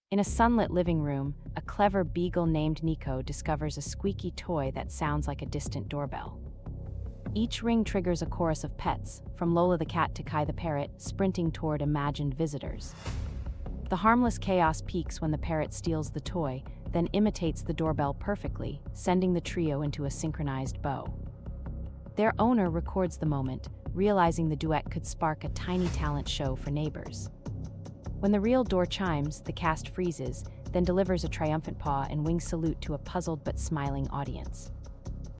In a sunlit living room, a clever beagle named Nico discovers a squeaky toy that sounds like a distant doorbell. Each ring triggers a chorus of pets, from Lola the cat to Kai the parrot, sprinting toward imagined visitors. The harmless chaos peaks when the parrot steals the toy, then imitates the doorbell perfectly, sending the trio into a synchronized bow. Their owner records the moment, realizing the duet could spark a tiny talent show for neighbors. When the real door chimes, the cast freezes, then delivers a triumphant paw and wing salute to a puzzled but smiling audience.